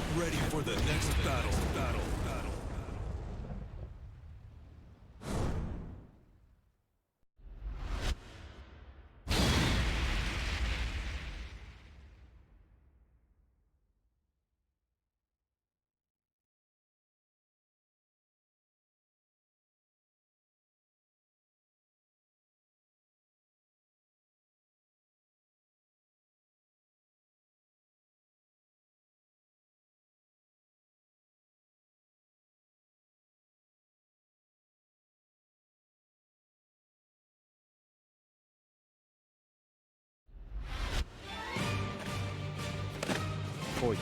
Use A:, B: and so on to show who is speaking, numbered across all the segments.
A: Get ready for the next battle.
B: 来い。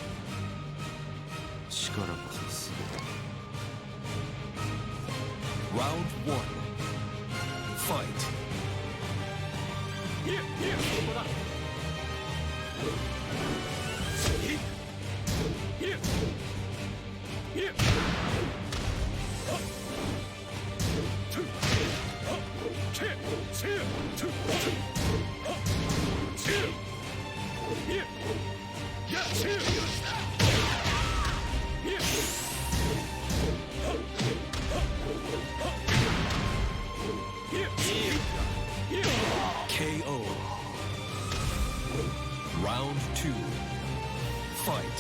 B: 力こそすべて。
A: Round 1. Fight.
B: ここだ。
A: KO. Round 2. Fight.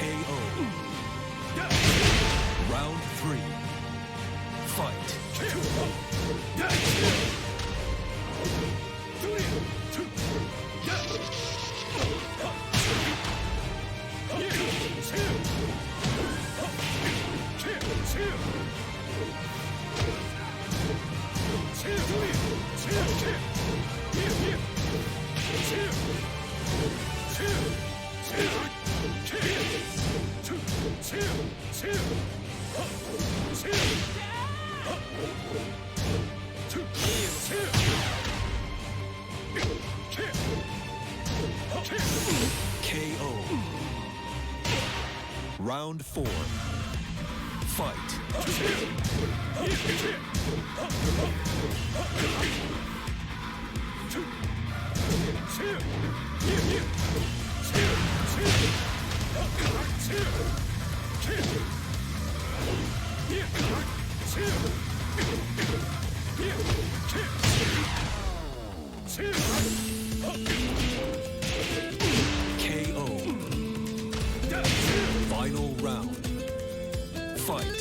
A: KO. Round 3. Fight. KO. Round 4. Fight. KO. Final round. Fight.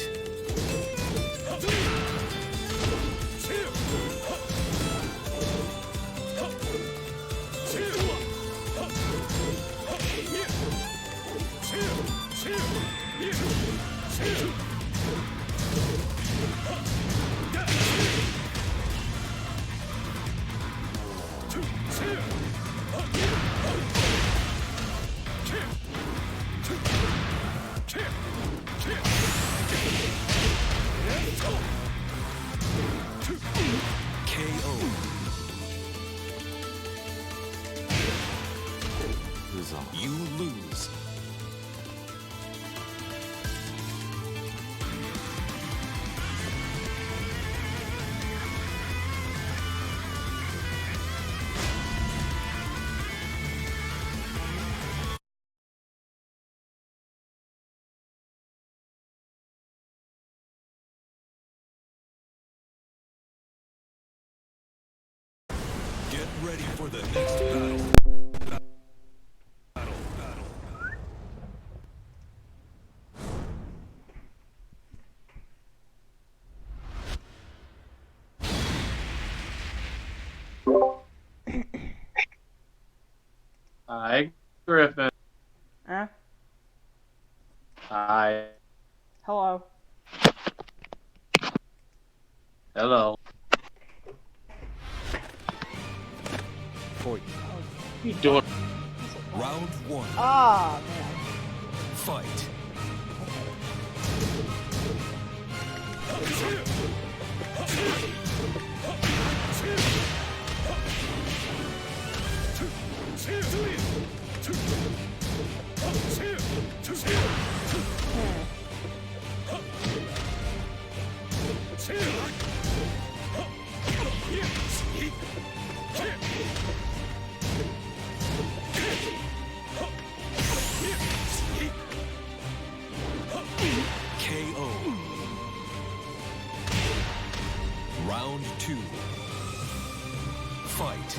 A: KO.
B: 無残。
A: You lose. Get ready for the next battle.
C: Hi, Griffin.
D: Huh?
C: Hi.
D: Hello.
C: Hello.
B: 来い。
C: What you doing?
A: Round 1.
D: Ah, man.
A: Fight. KO. Round 2. Fight.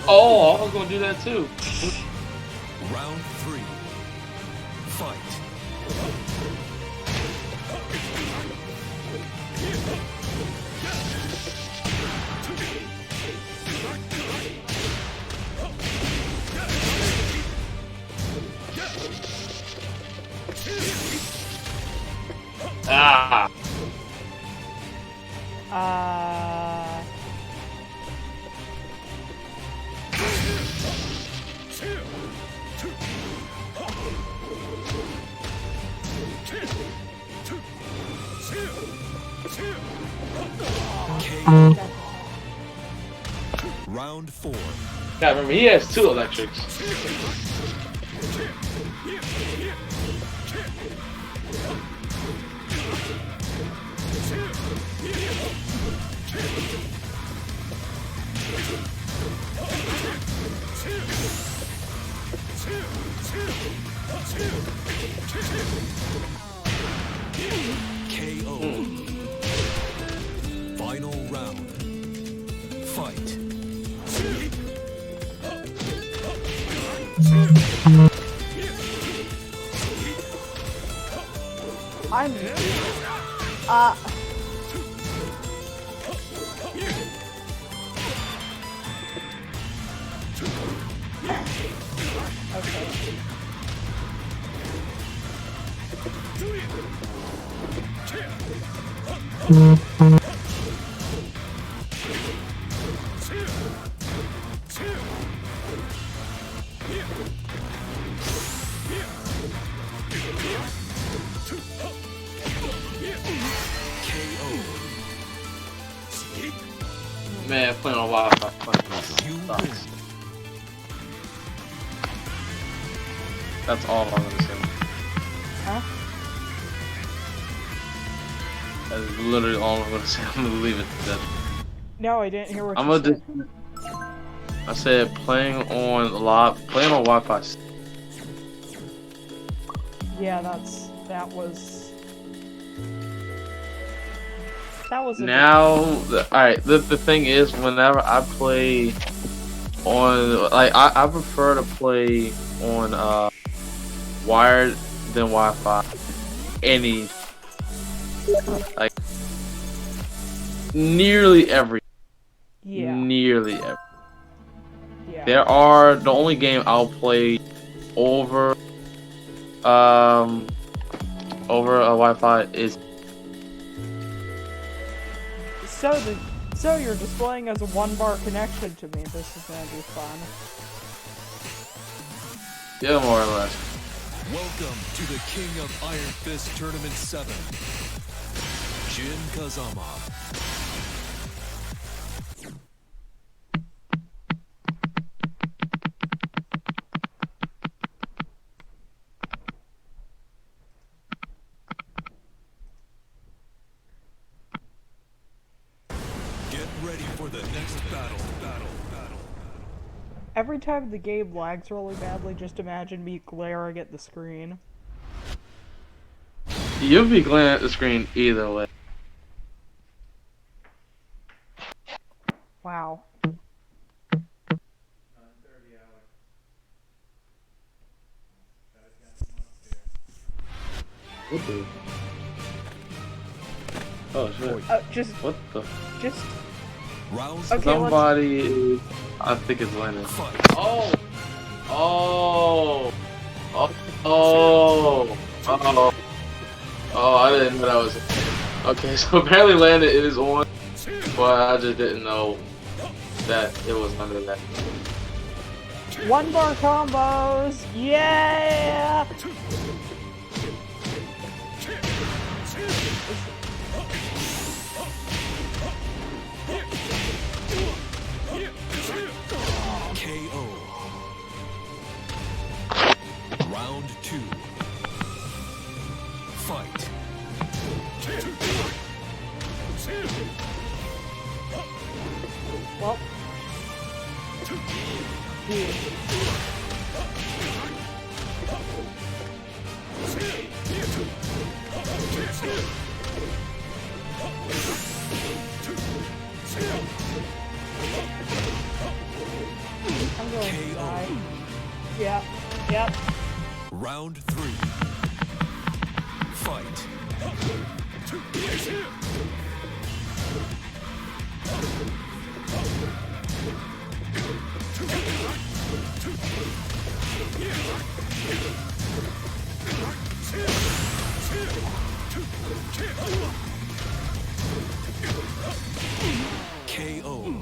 C: Oh, I was gonna do that too.
A: Round 3. Fight.
C: Ah.
A: KO. Round 4.
C: God, remember he has 2 electrics.
A: KO. Final round. Fight.
D: I'm. Okay.
C: Man, playing on Wi-Fi fucking
A: You
C: sucks.
A: win.
C: That's all I'm gonna say.
D: Huh?
C: That is literally all I'm gonna say. I'm gonna leave it to that.
D: No, I didn't hear what
C: I'm
D: you
C: gonna
D: said.
C: I said playing on Wi-Fi.
D: Yeah, that was a
C: Now, alright, the thing is, whenever I play on, like, I prefer to play on, wired than Wi-Fi. Like, nearly every.
D: yeah.
C: Nearly every.
D: Yeah.
C: The only game I'll play over, over a Wi-Fi is.
D: So you're displaying as a 1-bar connection to me. This is gonna be fun.
C: Yeah, more or less.
A: Welcome to the King of Iron Fist Tournament 7. Jin Kazama. Get ready for the next battle.
D: Every time the game lags really badly, just imagine me glaring at the screen.
C: You'll be glaring at the screen either way.
D: Wow.
C: What the? Oh shit.
D: Just
C: What the?
D: just
A: Round
D: Okay,
C: Somebody is, I think it's Lennon.
A: fight.
C: Oh! Oh! Oh! Oh! Oh, I didn't know that was. Okay, so apparently Landon it is on, but I just didn't know that it was under that.
D: One bar combos! Yeah!
A: KO. Round 2. Fight.
D: Well. Dude. I'm going to die. Yep. Yep.
A: Round 3. Fight. KO.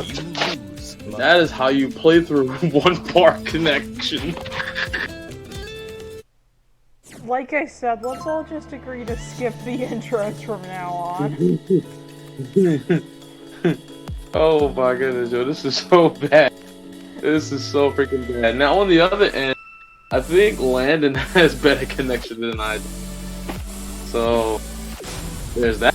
A: You lose.
C: That is how you play through one bar connection.
D: Like I said, let's all just agree to skip the intros from now on.
C: Oh my goodness, yo, this is so bad. This is so freaking bad. Now on the other end, I think Landon has better connection than I do. So there's that.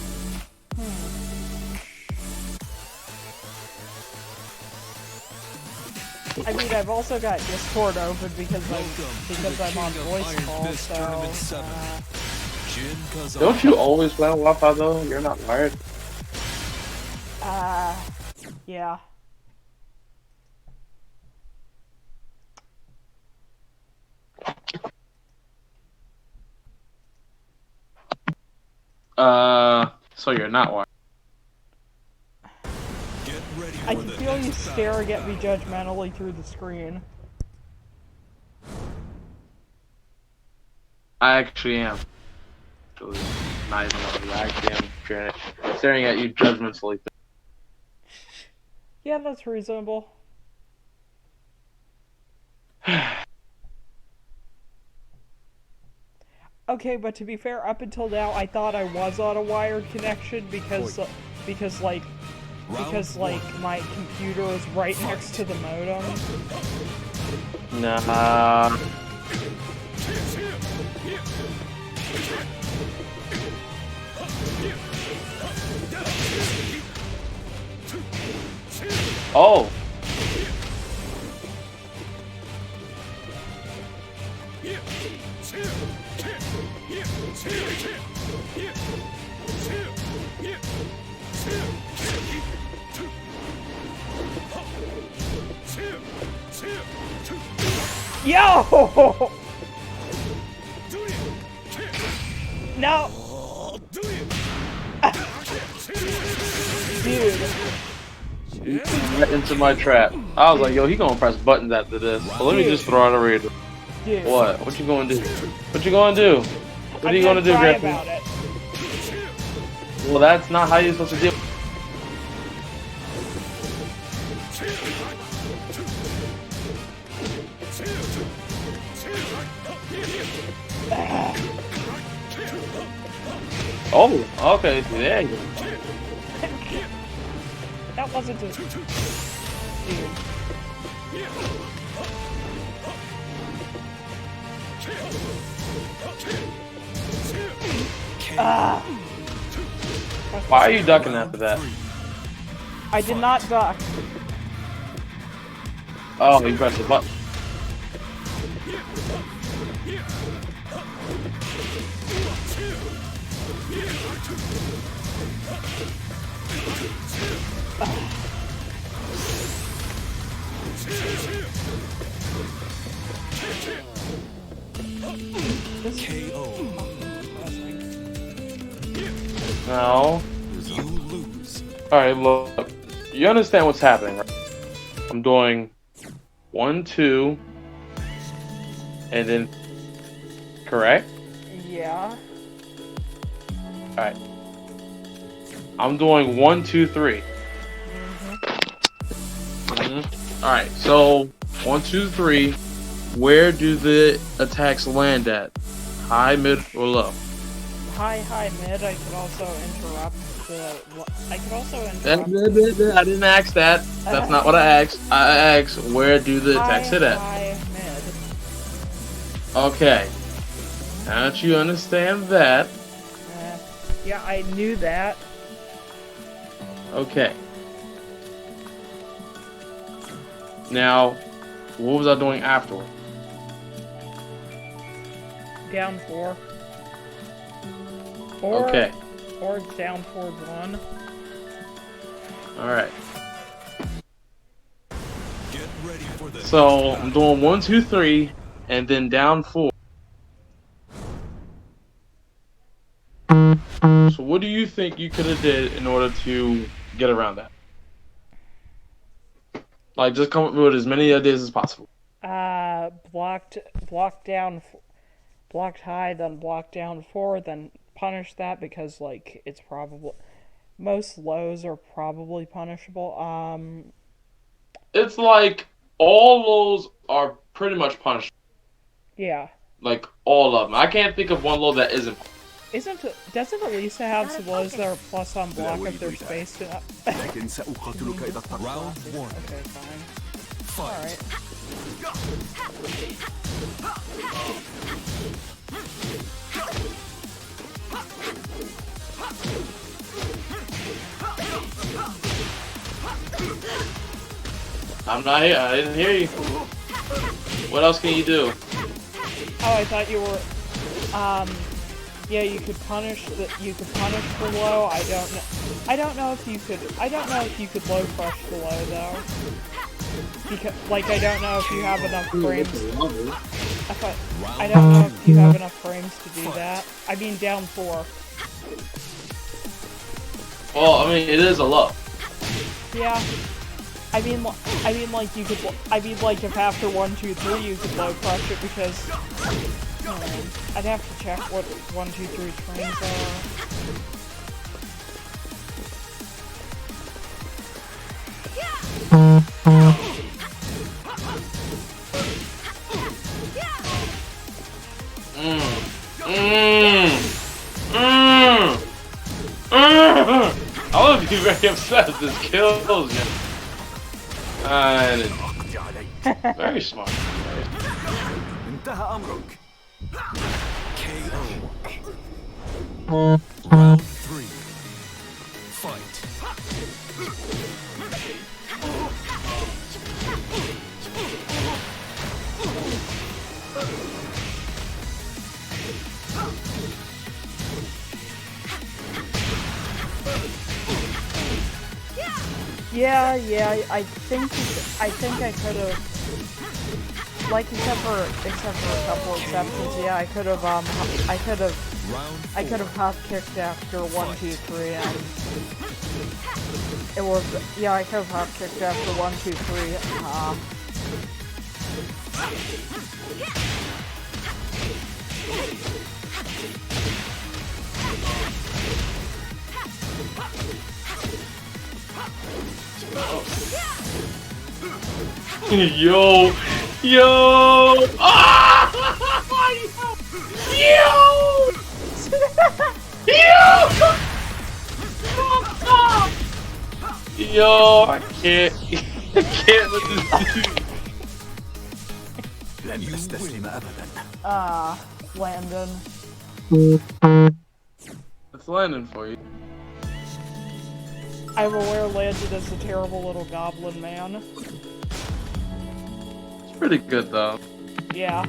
D: I mean, I've also got Discord open because I'm on voice
A: Iron
D: call,
A: Fist Tournament
D: so
A: 7. Jin Kazan.
C: Don't you always play on Wi-Fi though? You're not wired.
D: yeah.
C: So you're not wired.
A: Get ready
D: I
A: for
D: can
A: the
D: feel you
A: next
D: staring at me
A: battle.
D: judgmentally through the screen.
C: I actually am. Actually, not even though I actually am staring at you judgmentally.
D: Yeah, that's reasonable. Okay, but to be fair, up until now, I thought I was on a wired connection because like my computer is right next to the modem.
C: Nah. Oh.
D: Yo! No! Dude.
C: Right into my trap. I was like, yo, he gonna press buttons after this. So let me just throw out a reader.
D: Dude.
C: What? What you gonna do? What you gonna do? What are you gonna do,
D: cry
C: Griffin?
D: about it.
C: Well, that's not how you're supposed to deal. Oh, okay, there you go.
D: That wasn't a... Dude. Ah!
C: Why are you ducking after that?
D: I did not duck.
C: Oh, you pressed the button.
A: KO.
C: No.
A: You
C: Alright, look. You understand what's happening, right? I'm doing 1, 2, and then correct?
D: Yeah.
C: Alright. I'm doing 1, 2, 3. Alright, so 1, 2, 3. Where do the attacks land at? High, mid, or low?
D: High, mid. I could also interrupt the. I could also
C: I
D: interrupt.
C: didn't ask that. That's not what I asked. I asked where do the attacks hit at?
D: High, mid.
C: Okay. Now that you understand that,
D: Yeah, I knew that.
C: okay. Now, what was I doing afterward?
D: Down 4. Or,
C: Okay.
D: Or down forward 1.
C: Alright.
A: Get ready for the
C: So, I'm doing 1, 2, 3, and then down 4. So what do you think you could have did in order to get around that? Like, just come up with as many ideas as possible.
D: Blocked high, then blocked down 4, then punish that because, like, it's probably... Most lows are probably punishable.
C: It's like, all those are pretty much punishable.
D: Yeah.
C: Like, all of them. I can't think of one low that isn't.
D: Doesn't Elisa have some lows that are plus on block if they're spaced up?
A: round 1.
D: Okay, fine.
A: Fight.
D: Alright.
C: I'm not here. I didn't hear you. What else can you do?
D: Oh, I thought you were. Yeah, you could punish the low. I don't know if you could low crush the low though. Because, like, I don't know if you have enough frames. I don't know if you have enough frames to do that. I mean, down 4.
C: Well, I mean, it is a low.
D: Yeah. I mean, like you could. I mean, like if after 1, 2, 3 you could low crush it because. I'd have to check what 1, 2, 3 frames
C: I would be very upset if this kills me. Very smart.
A: KO. Round 3. Fight.
D: Yeah, I think I could have, like, except for a couple exceptions, yeah, I could have hop kicked after 1, 2, 3, and it was, yeah, I could have hop kicked after 1, 2, 3,
C: Yo! Ah! Yo! Yo! I can't let this dude.
D: Landon.
C: It's landing for you.
D: I'm aware Landon is a terrible little goblin man.
C: It's pretty good though.
D: Yeah.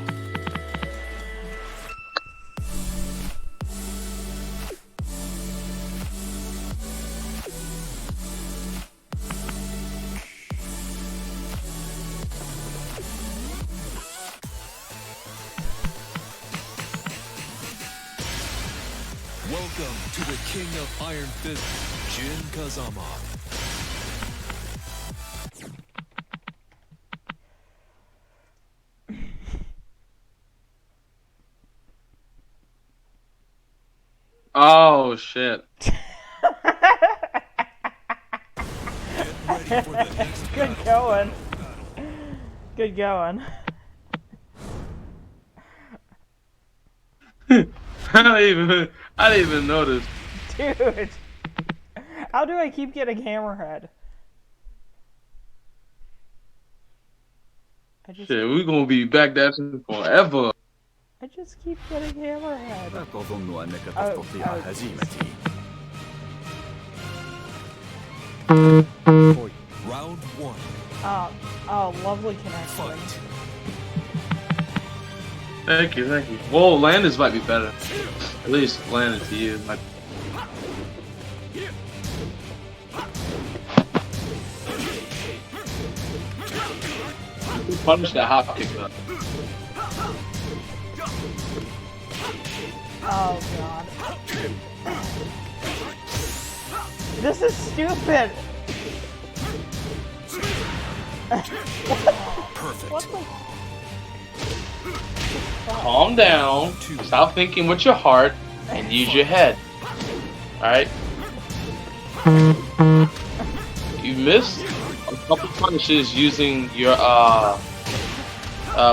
A: Welcome to the King of Iron Fist, Jin Kazama.
C: Oh shit.
A: Get ready for the next
D: Good
A: battle.
D: going. Good going.
C: I didn't even notice.
D: Dude. How do I keep getting hammerhead?
C: Shit, we gonna be backdashing forever.
D: I just keep getting hammerhead.
B: لا تظن أنك
D: Oh,
B: تستطيع
D: oh.
B: هزيمتي.
A: Round one.
D: Oh, lovely connection.
A: Fight.
C: Thank you, thank you. Well, Landis might be better. At least Landis to you. Might... Punish that hop kick though.
D: Oh god. This is stupid!
A: Perfect.
D: What the?
C: Calm down. Stop thinking with your heart and use your head. Alright? You missed a couple punishes using your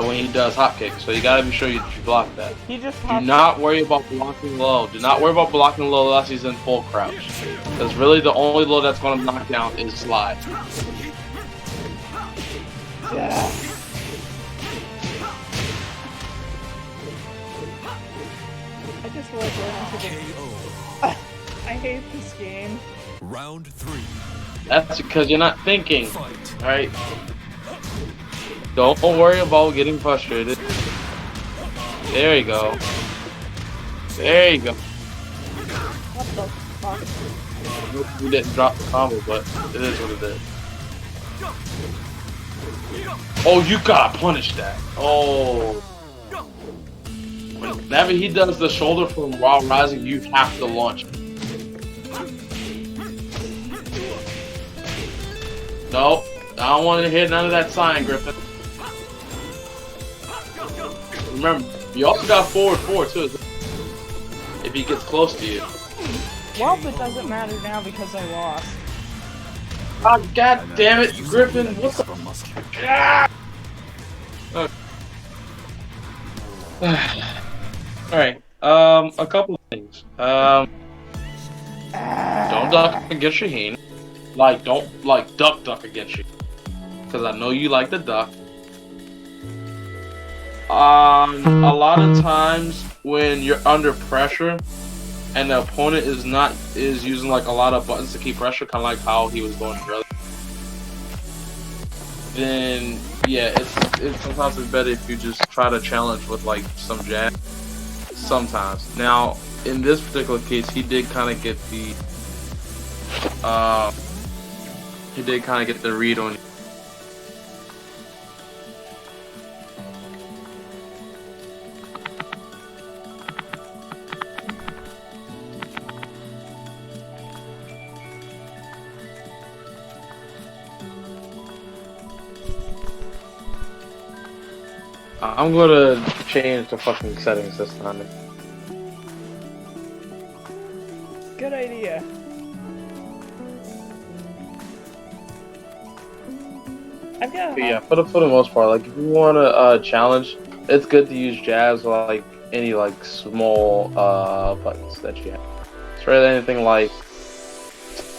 C: when he does hop kick, so you gotta be sure you block that.
D: He just
C: Do
D: hopped.
C: not worry about blocking low. Do not worry about blocking low unless he's in full crouch. Because really the only low that's gonna knock down is slide.
D: Yeah. I just like running to the.
A: KO.
D: I hate this game.
A: Round three.
C: That's because you're not thinking.
A: Fight.
C: Alright? Don't worry about getting frustrated. There you go. There you go.
D: What the fuck?
C: You didn't drop the combo, but it is what it is. Oh, you gotta punish that. Oh. Whenever he does the shoulder from while rising, you have to launch. Nope. I don't want to hear none of that sign, Griffin. Remember, you also got forward 4 too. If he gets close to you.
D: Well, it doesn't matter now because I lost.
C: Oh, god damn it, Griffin. What the? Ah! Alright, a couple of things. Don't duck against Shaheen. Like, don't, like, duck against you. Because I know you like the duck. A lot of times when you're under pressure and the opponent is using like a lot of buttons to keep pressure, kind of like how he was doing earlier, then yeah, it's sometimes it's better if you just try to challenge with like some jab. Sometimes. Now, in this particular case, he did kind of get the read on you. I'm gonna change the fucking settings this time.
D: Good idea. I've got.
C: But yeah, for the most part, like if you want to challenge, it's good to use jabs or like any like small buttons that you have. It's really anything like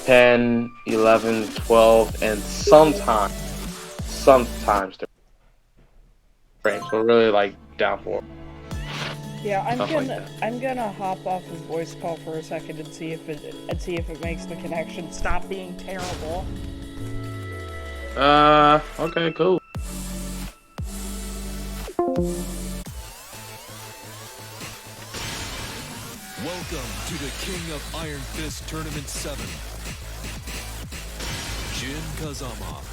C: 10, 11, 12, and sometimes 30 frames. So really like down for.
D: Yeah,
C: Stuff like that.
D: I'm gonna hop off of voice call for a second and see if it makes the connection stop being terrible.
C: Okay, cool.
A: Welcome to the King of Iron Fist Tournament 7. Jin Kazama.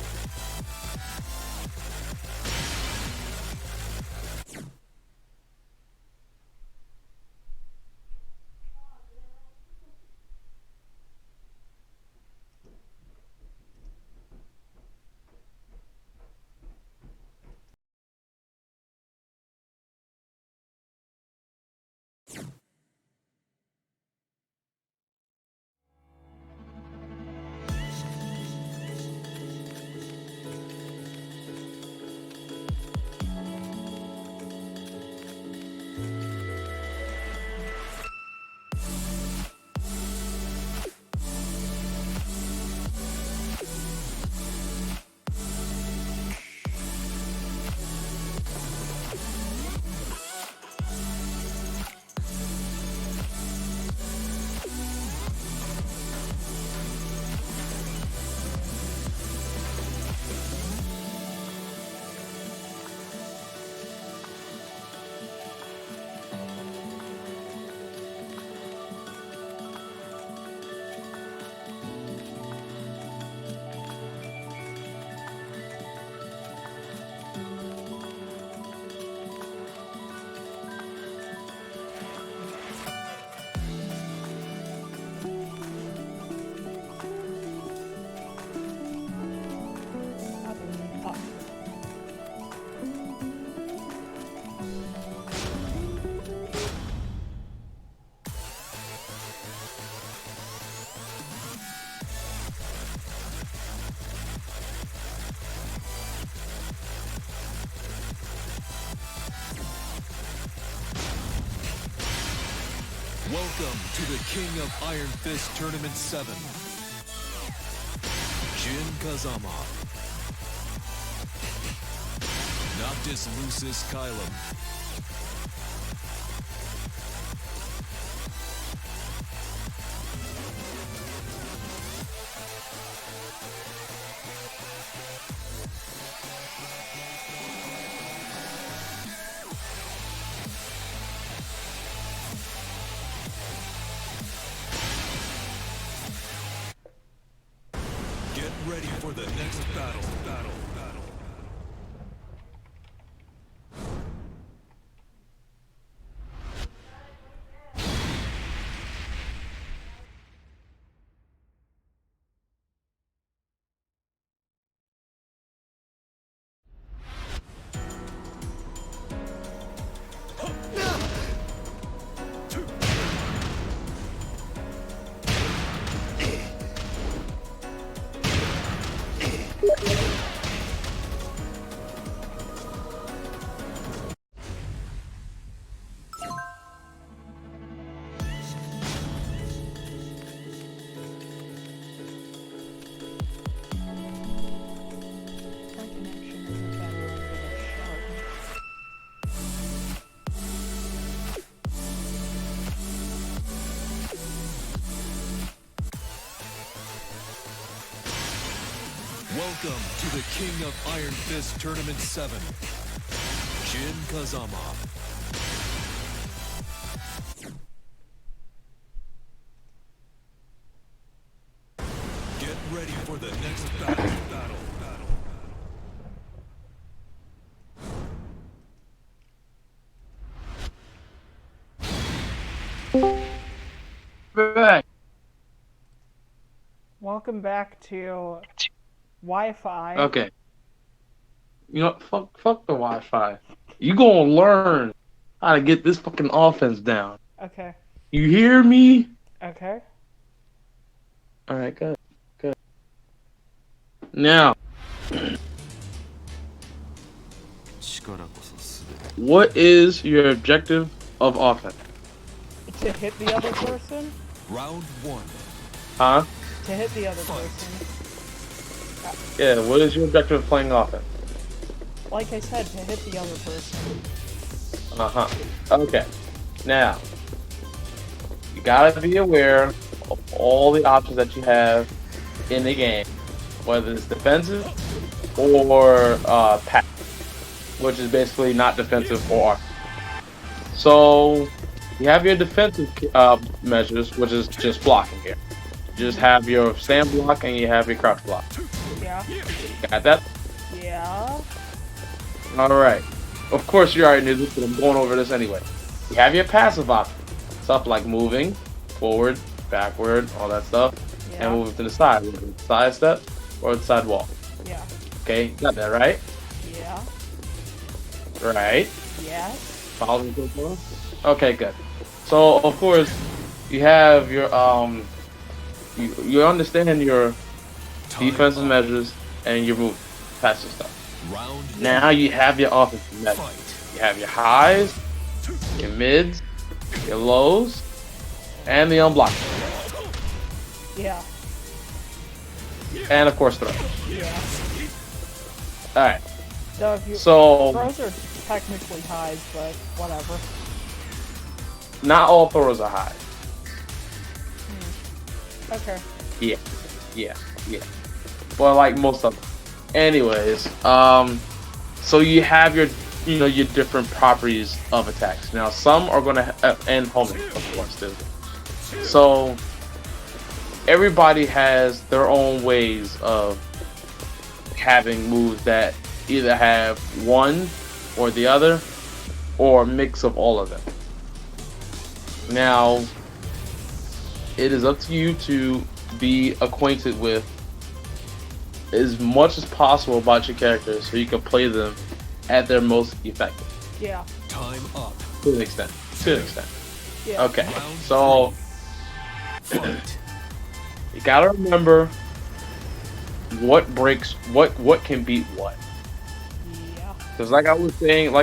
A: Welcome to the King of Iron Fist Tournament 7. Jin Kazama. Noctis Lucis Kylum. Get ready for the next battle.
D: My connection isn't better over the show.
A: Welcome to the King of Iron Fist Tournament 7. Jin Kazama. Get ready for the next battle.
C: Back.
D: Welcome back to Wi-Fi.
C: Okay. You know, fuck the Wi-Fi. You gonna learn how to get this fucking offense down.
D: Okay.
C: You hear me?
D: Okay.
C: All right, good. Now,
B: 力こそ全て
C: what is your objective of offense?
D: To hit the other person?
A: Round 1.
C: Huh?
D: To hit the other person.
C: Yeah, what is your objective of playing offense?
D: Like I said, to hit the other person.
C: Uh-huh. Okay. Now, you gotta be aware of all the options that you have in the game, whether it's defensive or passive, which is basically not defensive or offensive. So, you have your defensive measures, which is just blocking here. You just have your stand block and you have your crouch block.
D: Yeah.
C: Got that?
D: Yeah.
C: Alright. Of course you already knew this, but I'm going over this anyway. You have your passive options. Stuff like moving, forward, backward, all that stuff.
D: Yeah.
C: And moving to the side. Whether it's side step or the side wall.
D: Yeah.
C: Okay, got that right?
D: Yeah.
C: Right.
D: Yes.
C: Following so far? Okay, good. So of course you have your you understand your defensive measures and your move passive stuff.
A: Round
C: Now you have your offensive measures.
A: fight.
C: You have your highs, your mids, your lows, and the unblocked.
D: Yeah.
C: And of course throws.
D: Yeah.
C: Alright.
D: Though if you
C: So
D: throws are technically highs, but whatever.
C: not all throws are high.
D: Okay.
C: Yeah. Well, like most of them. Anyways, so you have your your different properties of attacks. Now some are gonna and homing, of course, too. So everybody has their own ways of having moves that either have one or the other, or a mix of all of them. Now, it is up to you to be acquainted with as much as possible about your characters so you can play them at their most effective.
D: Yeah.
A: Time up.
C: To an extent.
D: Yeah.
C: Okay, so
A: Fight.
C: you gotta remember what breaks what can beat what.
D: Yeah.
C: Because like I was saying,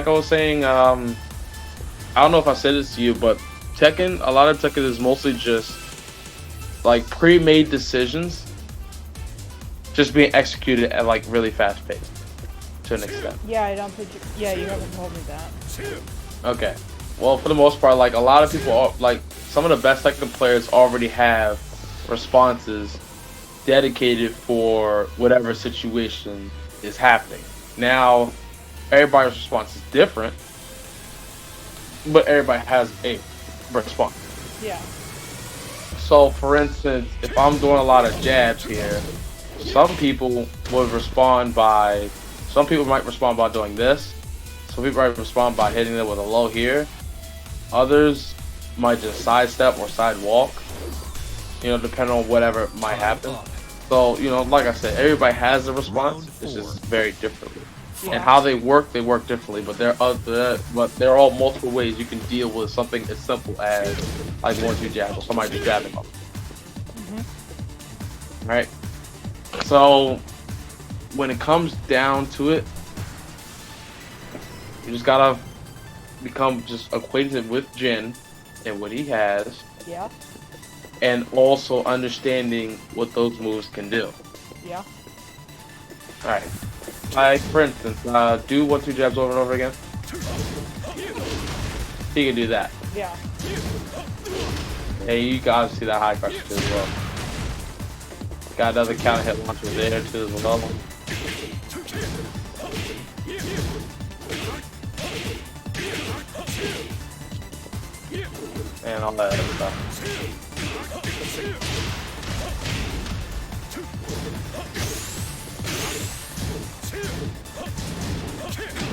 C: I don't know if I said this to you, but Tekken, a lot of Tekken is mostly just like pre-made decisions, just being executed at like really fast pace, to an extent.
D: Yeah, I don't think. You haven't told me that.
C: Okay. Well, for the most part, like a lot of people, like some of the best Tekken players already have responses dedicated for whatever situation is happening. Now, everybody's response is different, but everybody has a response.
D: Yeah.
C: So, for instance, if I'm doing a lot of jabs here, some people would respond by, some people might respond by doing this. Some people might respond by hitting them with a low here. Others might just sidestep or sidewalk, you know, depending on whatever might happen. So, you know, like I said, everybody has a response. It's just very differently.
D: Yeah.
C: And how they work differently. But there are all multiple ways you can deal with something as simple as like 1-2 jabs or somebody just jabbing up. Right? So when it comes down to it, you just gotta become just acquainted with Jin and what he has.
D: Yeah.
C: And also understanding what those moves can do.
D: Yeah.
C: Alright. Like, for instance, do 1-2 jabs over and over again. He can do that.
D: Yeah.
C: Hey, you guys see that high pressure too as well. Got another counter hit launcher there too as well. And all that other stuff.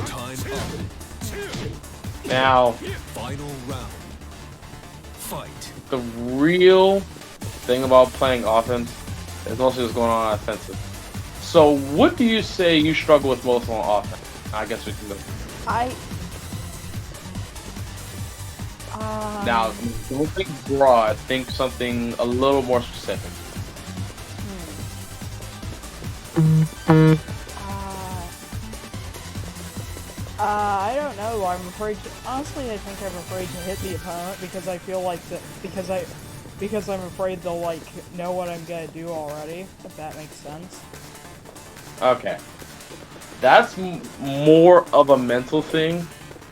A: Time up.
C: Now,
A: Final round. Fight.
C: the real thing about playing offense is mostly what's going on offensive. So, what do you say you struggle with most on offense? I guess we can go. Now, don't think broad. Think something a little more specific.
D: I don't know. I'm afraid. Honestly, I think I'm afraid to hit the opponent because I feel like that because I'm afraid they'll like know what I'm gonna do already. If that makes sense.
C: Okay, that's more of a mental thing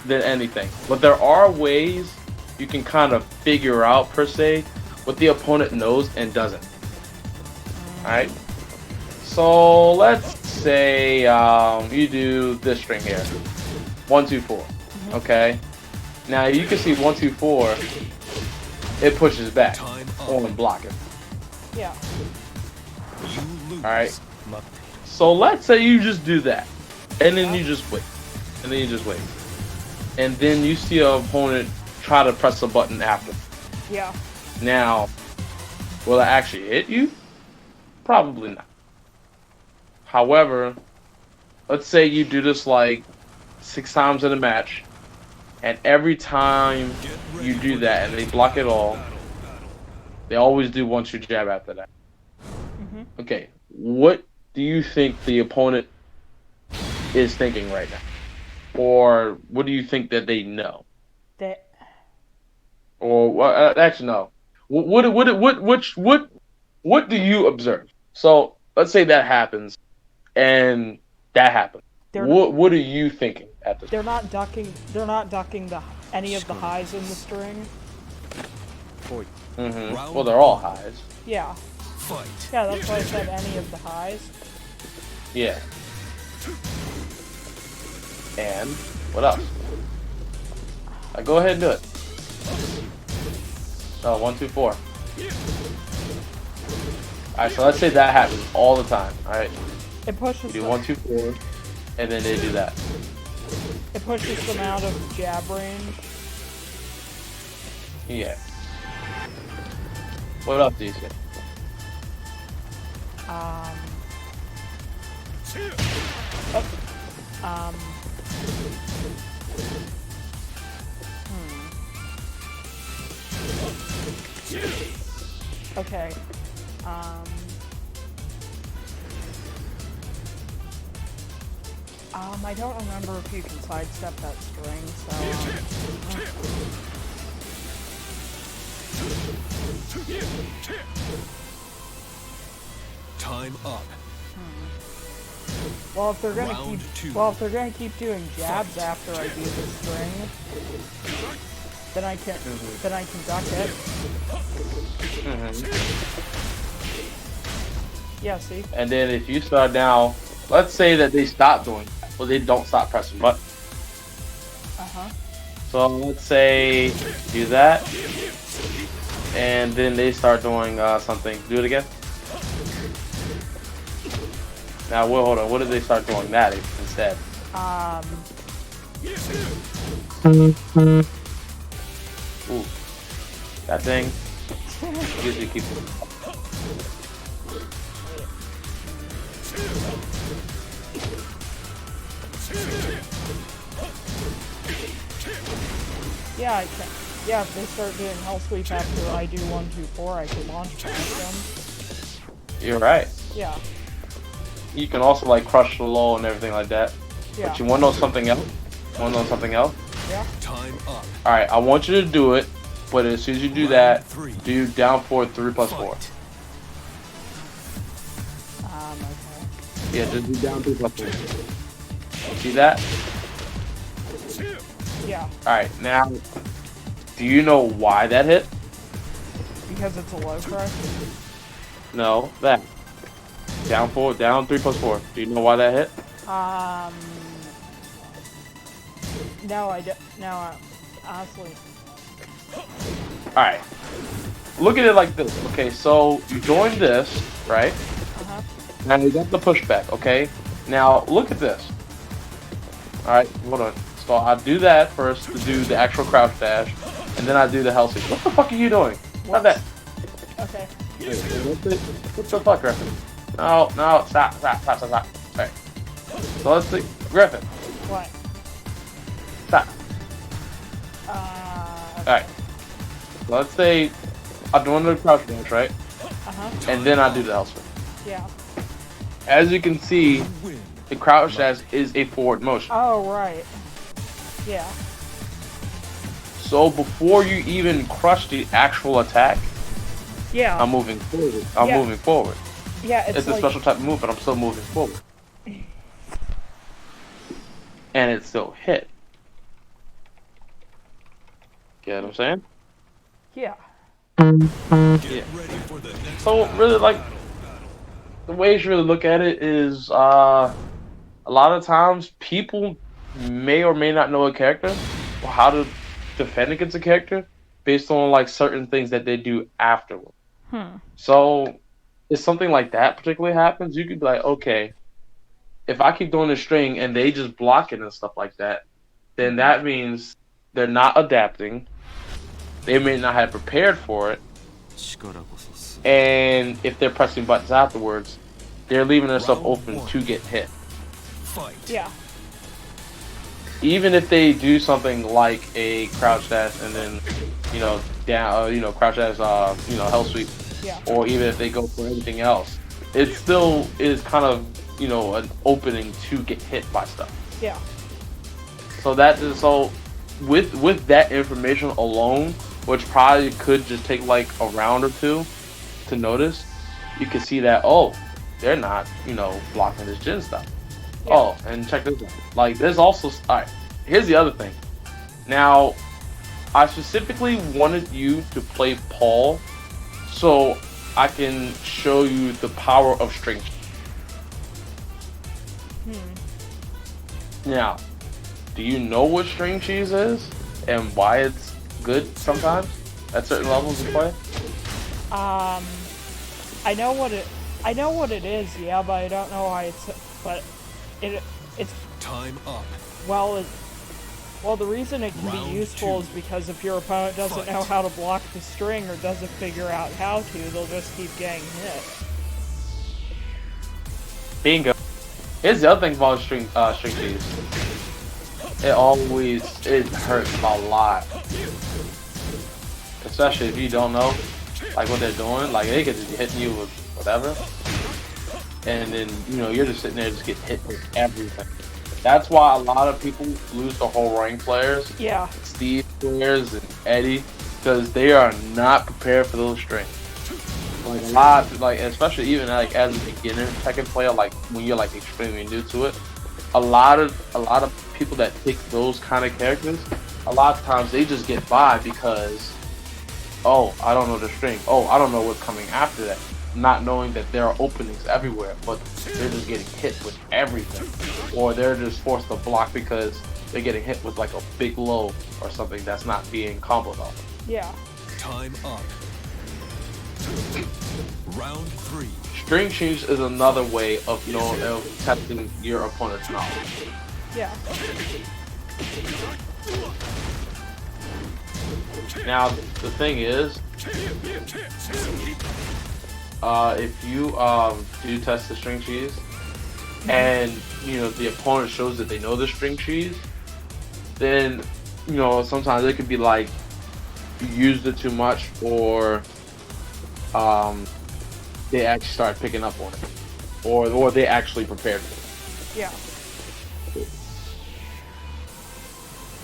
C: than anything. But there are ways you can kind of figure out per se what the opponent knows and doesn't. All right. So let's say you do this string here, 1-2-4. Okay. Now you can see 1-2-4. It pushes back on blocking.
D: Yeah.
A: You lose.
C: All right. So let's say you just do that, and then you just wait, and then you just wait, and then you see an opponent try to press a button after.
D: Yeah.
C: Now, will it actually hit you? Probably not. However, let's say you do this like 6 times in a match, and every time you do that and they block it all, they always do 1-2 jab after that. Okay, what do you think the opponent is thinking right now? Or what do you think that they know? Or actually no. What do you observe? So let's say that happens, and that happens. What are you thinking at this?
D: They're not ducking any of the highs in the string.
C: Well, they're all highs.
D: Yeah.
A: Fight.
D: Yeah, that's why I said any of the highs.
C: Yeah. And what else? Go ahead and do it. Oh, 1-2-4. Alright, so let's say that happens all the time. Alright.
D: It pushes
C: You do 1-2-4, and then they do that.
D: It pushes them out of jab range.
C: Yeah. What else do you think?
D: Okay. I don't remember if you can sidestep that string, so.
A: Time up.
D: Well, if they're gonna
A: Round
D: keep,
A: two.
D: well, if they're gonna keep doing jabs after I do the string, then I can duck it. Yeah, see?
C: And then if you start now, let's say that they stop doing that. Well, they don't stop pressing buttons. So let's say do that, and then they start doing something. Do it again. Now, well, hold on. What did they start doing that instead? Ooh, that thing. Usually keep.
D: Yeah, I can. Yeah, if they start doing hell sweep after I do 1, 2, 4, I can launch past them.
C: You're right.
D: Yeah.
C: You can also like crush the low and everything like that.
D: Yeah.
C: But you want to know something else? Want to know something else?
D: Yeah.
A: Time up.
C: All right, I want you to do it, but as soon as you do that, do down forward 3 plus 4.
D: Okay.
C: Yeah, just do down 3 plus 4. See that?
D: Yeah.
C: All right, now, do you know why that hit?
D: Because it's a low crush.
C: No, that. Down 4, down 3 plus 4. Do you know why that hit?
D: No, I don't. No, honestly.
C: Alright. Look at it like this. Okay, so you're doing this, right? Now you got the pushback, okay? Now look at this. Alright, hold on. So I do that first to do the actual crouch dash, and then I do the hell sweep. What the fuck are you doing? Not that.
D: Okay.
C: What the fuck, Griffin? No, stop. Alright. So let's see. Griffin,
D: What?
C: stop. Alright. So let's say I'm doing the crouch dash, right? And then I do the hell sweep.
D: Yeah.
C: As you can see, the crouch dash is a forward motion.
D: Oh, right. Yeah.
C: So before you even crush the actual attack,
D: Yeah.
C: I'm moving forward. I'm moving forward.
D: Yeah,
C: It's a
D: like,
C: special type of move, but I'm still moving forward. And it still hit. Get what I'm saying?
D: Yeah.
A: Get ready for the next
C: So really, like, the way you should really look at it is, a lot of times people may or may not know a character or how to defend against a character based on like certain things that they do afterward. So if something like that particularly happens, you could be like, okay, if I keep doing the string and they just block it and stuff like that, then that means they're not adapting. They may not have prepared for it. And if they're pressing buttons afterwards, they're leaving themselves open to get hit.
A: fight.
D: Yeah.
C: Even if they do something like a crouch dash and then, down, crouch dash, hell sweep,
D: Yeah.
C: or even if they go for anything else, it still is kind of, an opening to get hit by stuff.
D: Yeah.
C: So with that information alone, which probably could just take like a round or two to notice, you can see that, oh, they're not, blocking this Jin stuff.
D: Yeah.
C: Oh, and check this out. Like, there's also, alright, here's the other thing. Now, I specifically wanted you to play Paul so I can show you the power of string. Now, do you know what string cheese is and why it's good sometimes at certain levels of play?
D: I know what it is, yeah, but I don't know why it's
A: Time up.
D: well, the reason it can be useful is because if your opponent doesn't know how to block the string or doesn't figure out how to, they'll just keep getting hit.
C: Bingo. Here's the other thing about string cheese. It hurts a lot. Especially if you don't know like what they're doing. Like they could just be hitting you with whatever. And then, you're just sitting there just get hit with everything. That's why a lot of people lose the whole rank players.
D: Yeah.
C: Steve players and Eddie. because they are not prepared for those strings. Like a lot, like especially even like as a beginner Tekken player, like when you're like extremely new to it, a lot of people that pick those kind of characters, a lot of times they just get by because, oh, I don't know the string. Oh, I don't know what's coming after that. Not knowing that there are openings everywhere, but they're just getting hit with everything, or they're just forced to block because they're getting hit with like a big low or something that's not being comboed off.
D: Yeah.
A: Time up. Round 3.
C: String change is another way of testing your opponent's knowledge.
D: Yeah.
C: Now the thing is, if you do test the string cheese, and the opponent shows that they know the string cheese, then sometimes it could be like you used it too much, or they actually start picking up on it, or they actually prepared for it.
D: Yeah.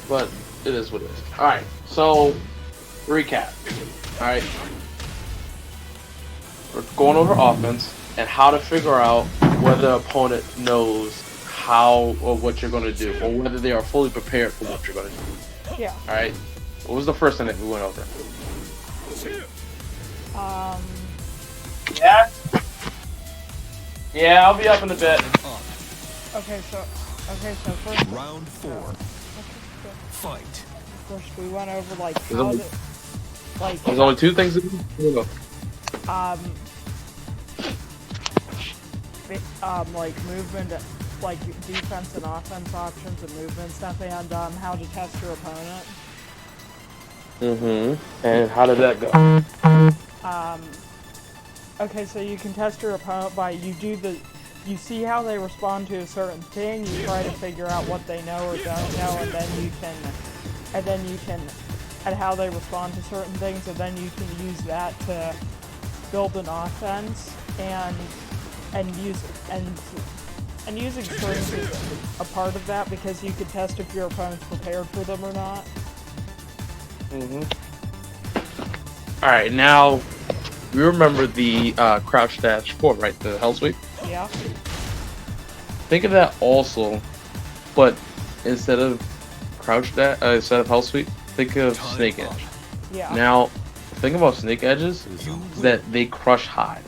C: But it is what it is. All right, so recap. All right, we're going over offense and how to figure out whether the opponent knows how or what you're going to do, or whether they are fully prepared for what you're going to do.
D: Yeah.
C: All right. What was the first thing that we went over? Yeah. Yeah, I'll be up in a bit.
D: Okay, so first.
A: Round 4. Fight.
D: First, we went over like how to, like.
C: There's only two things to do.
D: Like movement, like defense and offense options and movement stuff, and how to test your opponent.
C: And how did that go?
D: Okay, so you can test your opponent by you see how they respond to a certain thing, you try to figure out what they know or don't know, and how they respond to certain things, and then you can use that to build an offense, and using strings is a part of that because you can test if your opponent's prepared for them or not.
C: All right, now we remember the crouch dash 4, right? The hell sweep.
D: Yeah.
C: Think of that also, but instead of crouch dash, instead of hell sweep, think of snake edge.
D: Yeah.
C: Now, the thing about snake edges is that they crush high.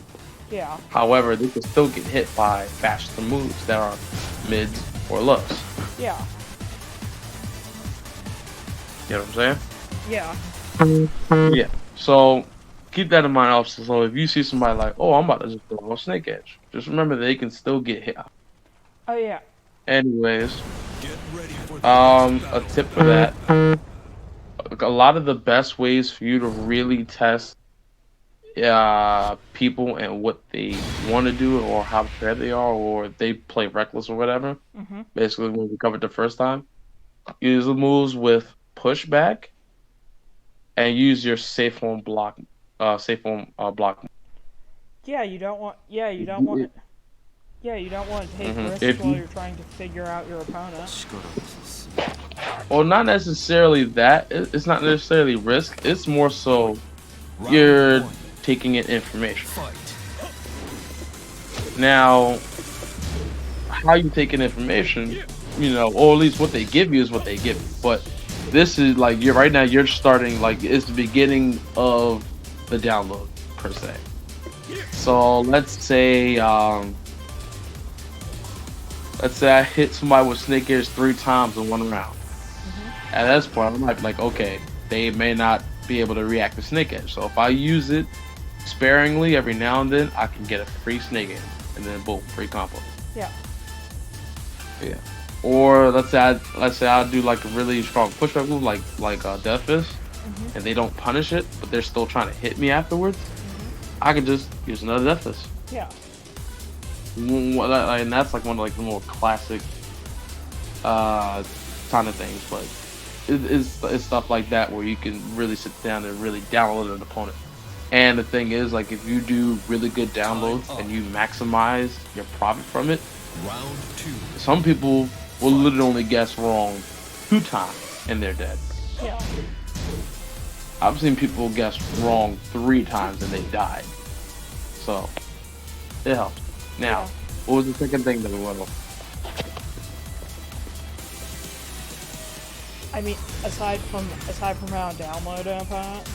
D: Yeah.
C: However, they can still get hit by faster moves that are mids or lows.
D: Yeah.
C: You know what I'm saying?
D: Yeah.
C: Yeah. So keep that in mind also. So if you see somebody like, oh, I'm about to just throw a snake edge, just remember they can still get hit.
D: Oh yeah.
C: Anyways,
A: Get ready for
C: a tip for that. A lot of the best ways for you to really test people and what they want to do, or how prepared they are, or if they play reckless or whatever. Basically, when we covered the first time, use the moves with pushback and use your safe home block. Block.
D: Yeah, you don't want. Yeah, you don't want. Yeah, you don't want to take risks while you're trying to figure out your opponent.
C: Well, not necessarily that. It's not necessarily risk. It's more so you're taking in information. Now, how you take in information, or at least what they give you is what they give you. But this is like right now you're starting, like it's the beginning of the download per se. So let's say I hit somebody with snake edge 3 times in one round. At this point, I might be like, okay, they may not be able to react to snake edge. So if I use it sparingly every now and then, I can get a free snake edge, and then boom, free combo.
D: Yeah.
C: Yeah. Or let's say I do like a really strong pushback move, like Death Fist, and they don't punish it, but they're still trying to hit me afterwards. I can just use another Death Fist.
D: Yeah.
C: And that's like one of the more classic kind of things, but it's stuff like that where you can really sit down and really download an opponent. And the thing is, like, if you do really good downloads and you maximize your profit from it,
A: Round 2.
C: some people will literally only guess wrong 2 times and they're dead.
D: Yeah.
C: I've seen people guess wrong 3 times and they died. So it helps. Now,
D: Yeah.
C: what was the second thing that we went over?
D: I mean, aside from how to download an opponent.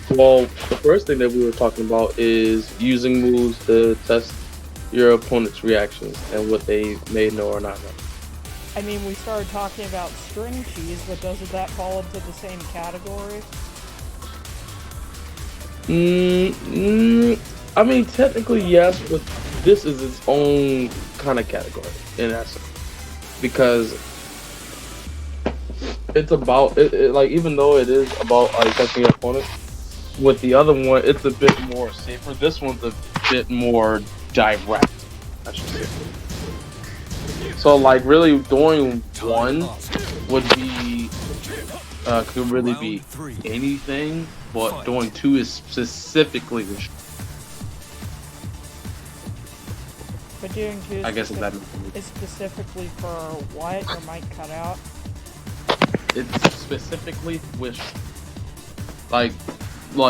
C: Well, the first thing that we were talking about is using moves to test your opponent's reactions and what they may know or not know.
D: I mean, we started talking about string cheese, but doesn't that fall into the same category?
C: I mean, technically yes, but this is its own kind of category in essence, because it's about like, even though it is about testing your opponent, with the other one it's a bit more safer. This one's a bit more direct, I should say. So like really doing one would be could really be anything, but doing 2 is specifically restricted.
D: But doing two
C: I guess
D: is specifically for what? Your mic cut out.
C: it's specifically with like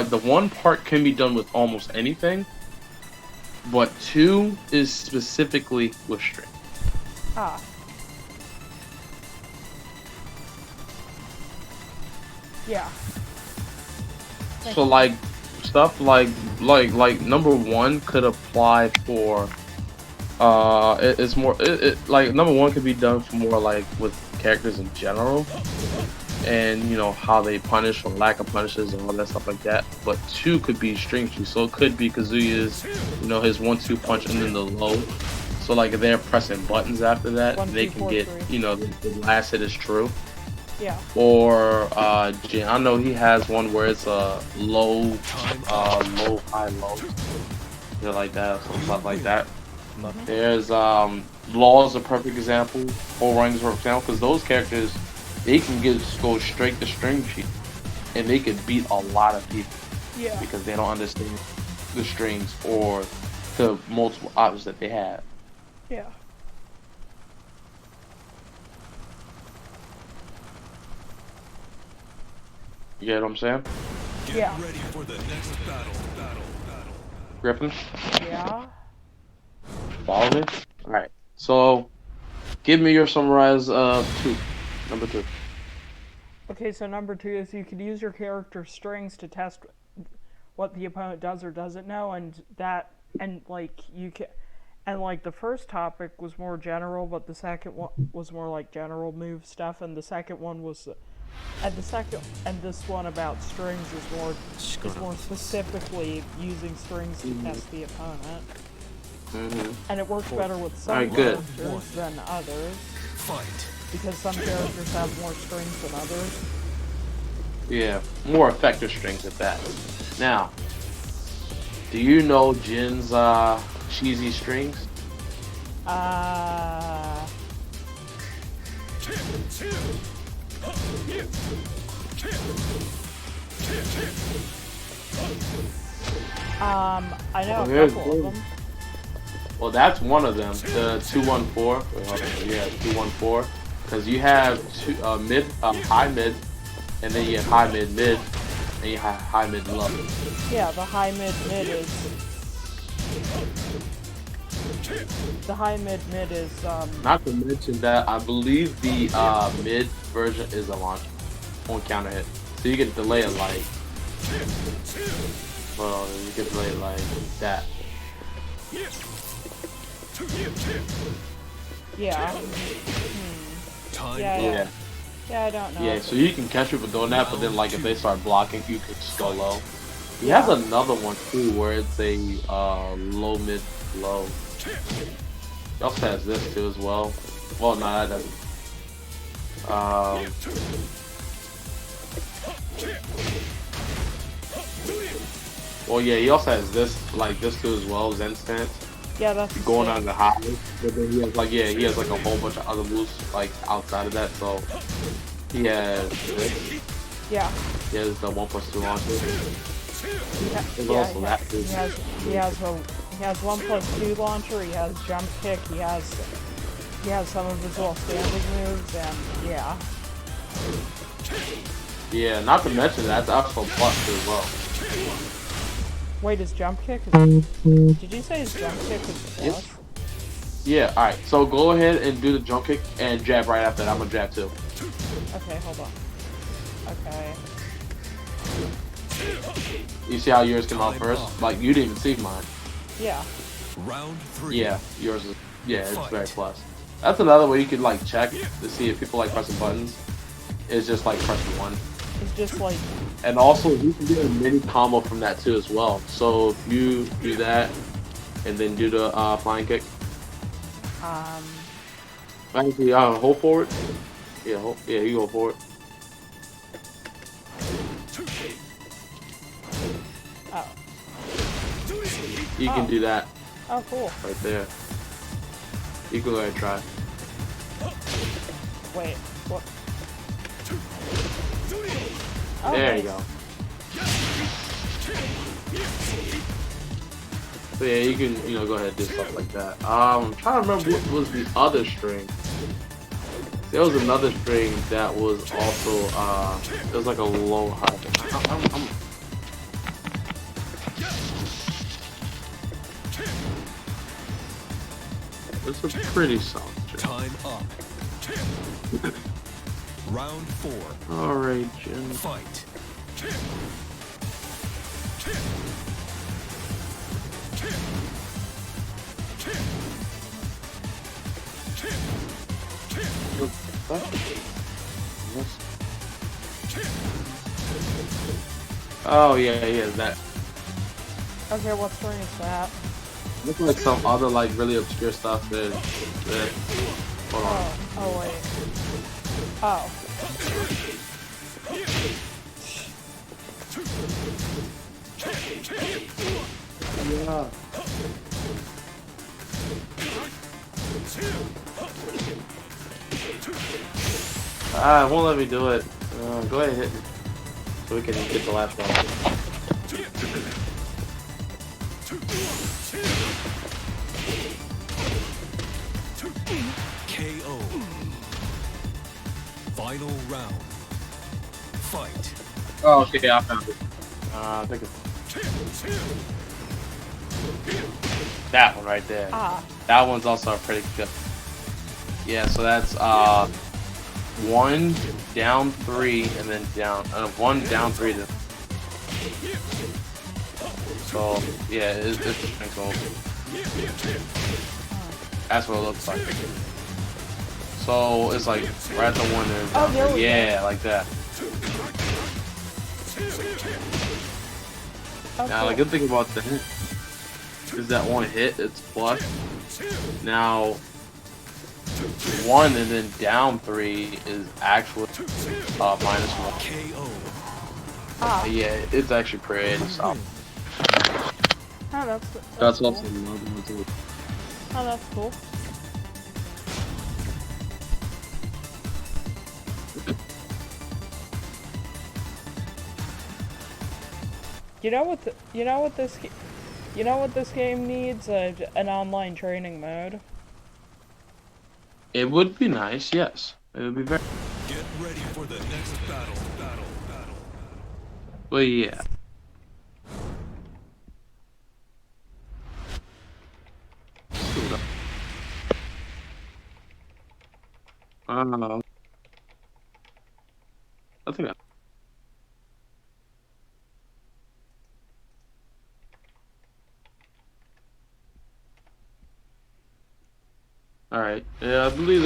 C: the one part can be done with almost anything, but 2 is specifically with string.
D: Ah. Yeah.
C: So like stuff like number 1 could apply for it's more like number 1 could be done for more like with characters in general, and you know how they punish or lack of punishes and all that stuff like that. But 2 could be string cheese, so it could be Kazuya's, you know, his 1-2 punch and then the low. So like if they're pressing buttons after that,
D: 1, 2,
C: they can
D: 4,
C: get
D: 3.
C: you know the last hit is true.
D: Yeah.
C: Or Jin, I know he has one where it's a low, low, high, low, something like that, or stuff like that. There's Law is a perfect example. Orang's a perfect example, because those characters, they can go straight to string cheese, and they can beat a lot of people.
D: Yeah.
C: Because they don't understand the strings or the multiple options that they have.
D: Yeah.
C: You get what I'm saying?
D: Yeah.
A: Ready for the next battle.
C: Griffin?
D: Yeah.
C: Follow me? Alright. So, give me your summarize 2. Number 2.
D: Okay, so number 2 is you could use your character's strings to test what the opponent does or doesn't know, and like you can, and like the first topic was more general, but the second one was more like general move stuff, and the second one was, and this one about strings is more specifically using strings to test the opponent. And it works better with some characters than others.
A: Fight.
D: Because some characters have more strings than others.
C: Yeah, more effective strings at that. Now, do you know Jin's cheesy strings?
D: I know a couple of them.
C: Well, that's one of them. The 214. Wait, hold on. Yeah, 214. Because you have mid, high mid, and then you have high mid mid, and you have high mid low.
D: Yeah, the high mid mid is. The high mid mid is
C: Not to mention that I believe the mid version is a launch on counter hit, so you can delay it like. Well, you can delay it like that.
D: Yeah. Yeah, I don't know.
C: Yeah, so you can catch people doing that, but then like if they start blocking, you can just go low. He has another one too, where it's a low mid low. He also has this too as well. Well, no, that doesn't. Well, yeah, he also has this, like this too as well, Zen stance.
D: Yeah, that's
C: Going on the high, but then he has like he has like a whole bunch of other moves like outside of that. So he has this.
D: Yeah.
C: He has the 1+2 launcher.
D: He has 1+2 launcher. He has jump kick. He has some of his little standing moves, and yeah.
C: Yeah, not to mention that's also plus too as well.
D: Wait, his jump kick is... Did you say his jump kick is
C: Yep.
D: plus?
C: Yeah, alright, so go ahead and do the jump kick and jab right after that. I'm gonna jab too.
D: Okay, hold on. Okay.
C: You see how yours came out first? Like, you didn't even see mine.
D: Yeah.
A: Round 3.
C: Yeah, yours is, yeah, it's very plus. That's another way you could, like, check to see if people like pressing buttons. It's just, like, pressing one.
D: It's just like...
C: And also, you can do a mini combo from that too as well. So, if you do that, and then do the flying kick. Actually, hold forward. Yeah, yeah, you go forward.
D: Oh.
C: You can do that
D: Oh, cool.
C: right there. You can go ahead and try.
D: Wait, what? Oh,
C: There
D: nice.
C: you go. So yeah, you can, go ahead and do stuff like that. I'm trying to remember what was the other string. There was another string that was also, it was like a low high. It's a pretty solid string.
A: Time up. Round 4.
C: Alright, Jim.
A: Fight.
C: Oh yeah, that.
D: Okay, what string is that?
C: Looks like some other like really obscure stuff that hold on.
D: Oh wait. Oh.
C: Yeah. It won't let me do it. Go ahead and hit me so we can get the last one.
A: KO. Final round. Fight.
C: Oh, okay, I found it. I think it's that one right there.
D: Ah.
C: That one's also pretty good. Yeah, so that's 1 down 3 and then down 1 down 3 then. So yeah, it's pretty cool. That's what it looks like. So it's like right at the one there.
D: Oh, there we
C: yeah, like that.
D: Okay.
C: Now the good thing about that is that one hit, it's plus. Now 1 and then down 3 is actually -1.
A: KO.
D: Ah.
C: Yeah, it's actually pretty solid.
D: Oh,
C: That's
D: cool.
C: also another one too.
D: Oh, that's cool. You know what this game needs? An online training mode.
C: It would be nice, yes. It would be very.
A: Get ready for the next battle.
C: Well, yeah. I think. Alright, yeah, I believe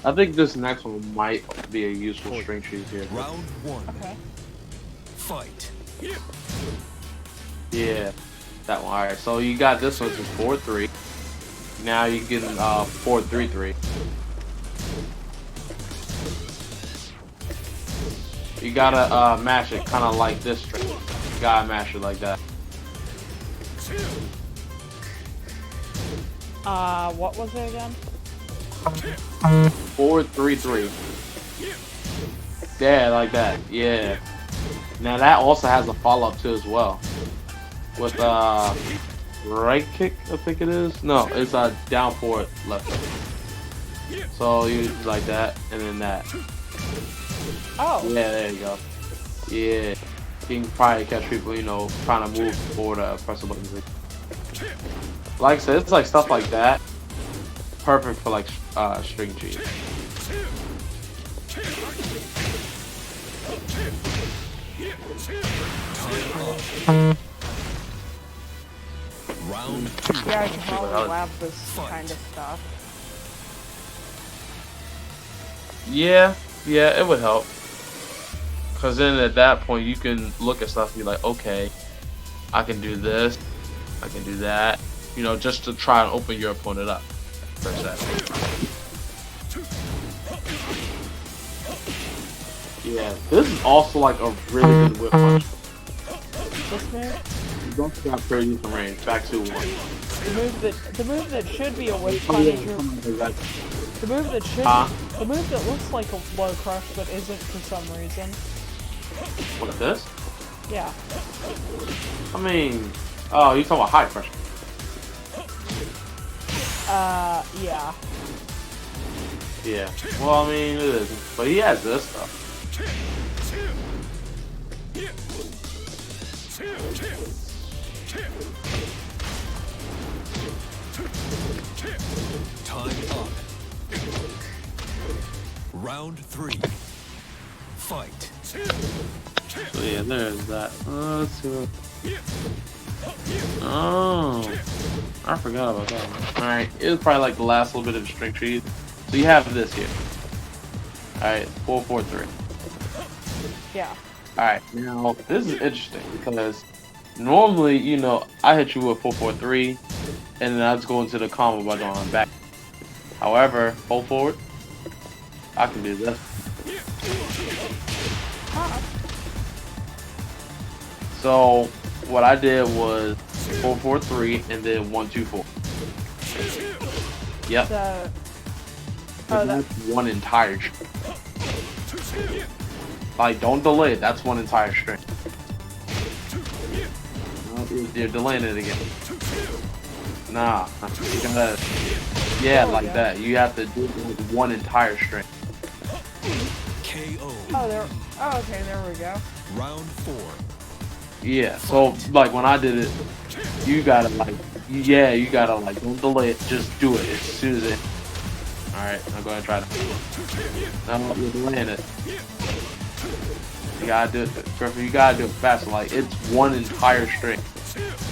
C: I think this next one might be a useful string cheese here.
A: Round 1.
D: Okay.
A: Fight.
C: Yeah, that one. Alright, so you got this one to 4-3. Now you can 4-3-3. You gotta mash it kind of like this string. You gotta mash it like that.
D: What was it again?
C: 4-3-3. Yeah, like that. Yeah. Now that also has a follow-up too as well. With right kick, I think it is. No, it's down forward left kick. So you like that and then that.
D: Oh.
C: Yeah, there you go. Yeah. You can probably catch people, you know, trying to move forward, press the buttons. Like I said, it's like stuff like that. Perfect for like string cheese.
A: Round
D: Yeah, I could probably lab this kind of stuff.
C: Yeah, it would help. Cause then at that point you can look at stuff and be like, okay, I can do this, I can do that, you know, just to try and open your opponent up. Per se. Yeah, this is also like a really good whip punch.
D: This move?
C: You don't have pretty decent range. Back to one.
D: The move that should be a whip punch is your, the move that looks like a low crush but isn't for some reason.
C: What, this?
D: Yeah.
C: I mean, oh, you talking about high pressure?
D: Yeah.
C: Yeah. Well, I mean, it is, but he has this stuff.
A: time up. Round 3. Fight.
C: So yeah, there's that. Let's see what... Oh, I forgot about that one. Alright, it was probably like the last little bit of string cheese. So you have this here. Alright, 4-4-3.
D: Yeah.
C: Alright, now this is interesting because normally, you know, I hit you with 4-4-3 and then I just go into the combo by going back. However, hold forward, I can do this. So what I did was 4-4-3 and then 1-2-4. Yep. That's one entire string. Like, don't delay it. That's one entire string. No, you're delaying it again. Nah, you gotta, yeah, like that. You have to do it with one entire string.
A: KO.
D: Oh, okay, there we go.
A: Round 4.
C: Yeah, so like when I did it, you gotta like, yeah, you gotta like, don't delay it, just do it as soon as it. Alright, I'm gonna try to. No, you're delaying it. You gotta do it, Griffin, you gotta do it faster. Like, it's one entire string.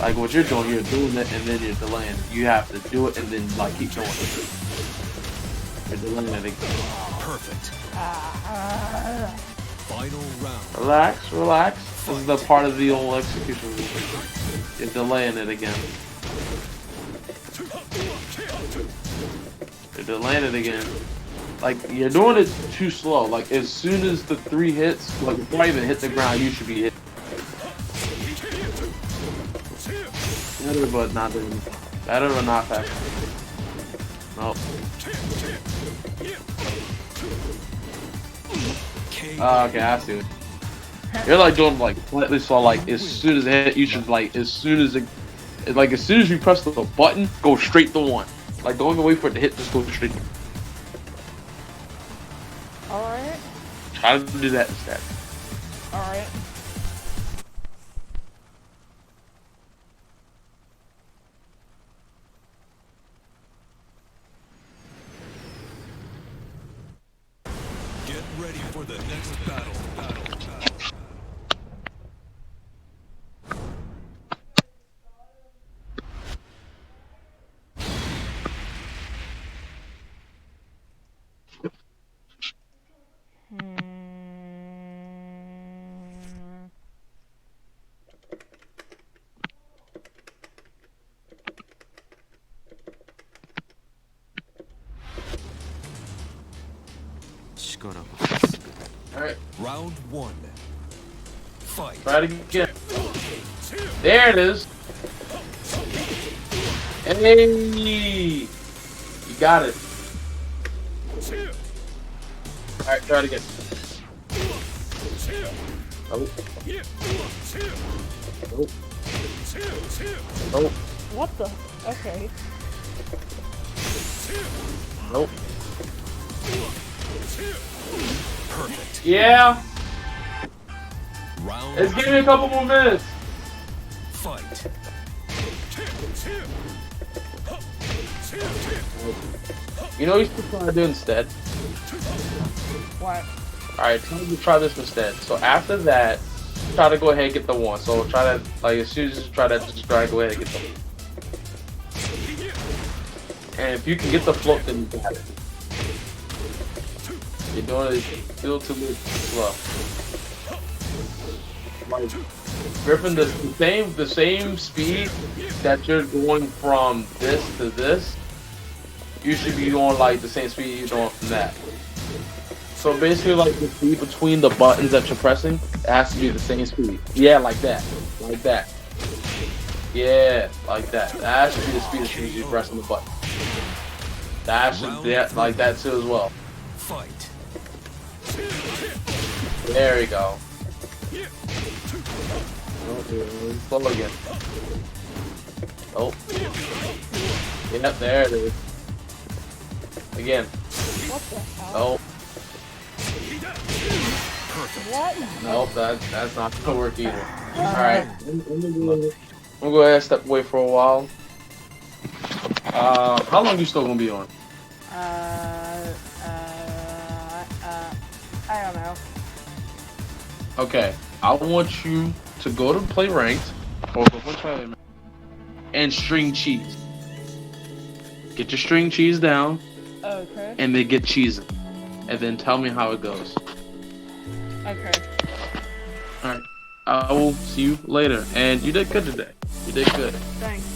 C: Like what you're doing it and then you're delaying it. You have to do it and then like keep doing it. You're delaying it again.
A: Perfect. Final round.
C: Relax. This is the part of the old execution. You're delaying it again. You're delaying it again. Like, you're doing it too slow. Like, as soon as the 3 hits, like, before I even hit the ground, you should be hit. Better, but not doing it. Better, but not fast. Nope. Okay, I see it. You're like doing like slightly slow. Like as soon as it hit, you should like as soon as you press the button, go straight to 1. Like don't even wait for it to hit, just go straight.
D: All right.
C: Try to do that instead.
D: All right.
A: Get ready for the next battle.
C: Alright.
A: Round 1. Fight.
C: Try it again. There it is. Hey! You got it. Alright, try it again. Oh. Oh. Oh.
D: What the? Okay.
C: Nope.
A: Perfect.
C: Yeah.
A: Round
C: Let's give me a couple more minutes.
A: fight.
C: You know what you should try to do instead?
D: What?
C: Alright, try this instead. So after that, try to go ahead and get the one. So try to, like, as soon as you try that, just try to go ahead and get the one. And if you can get the float, then you got it. You're doing it still too slow. Like, Griffin, the same speed that you're going from this to this, you should be going like the same speed you're doing from that. So basically, like the speed between the buttons that you're pressing, it has to be the same speed. Yeah, like that, like that. Yeah, like that. That should be the speed as soon as you're pressing the button. That should be like that too as well.
A: Fight.
C: There we go. Slow again. Oh. Yep, there it is. Again.
D: What the hell?
C: Oh.
D: What?
C: Nope, that's not gonna work either. Alright. I'm gonna go ahead and step away for a while. How long you still gonna be on?
D: I don't know.
C: Okay. I want you to go to play ranked or go play tournament and string cheese. Get your string cheese down
D: Okay.
C: and then get cheesing. And then tell me how it goes.
D: Okay.
C: Alright. I will see you later. And you did good today. You did good.
D: Thanks.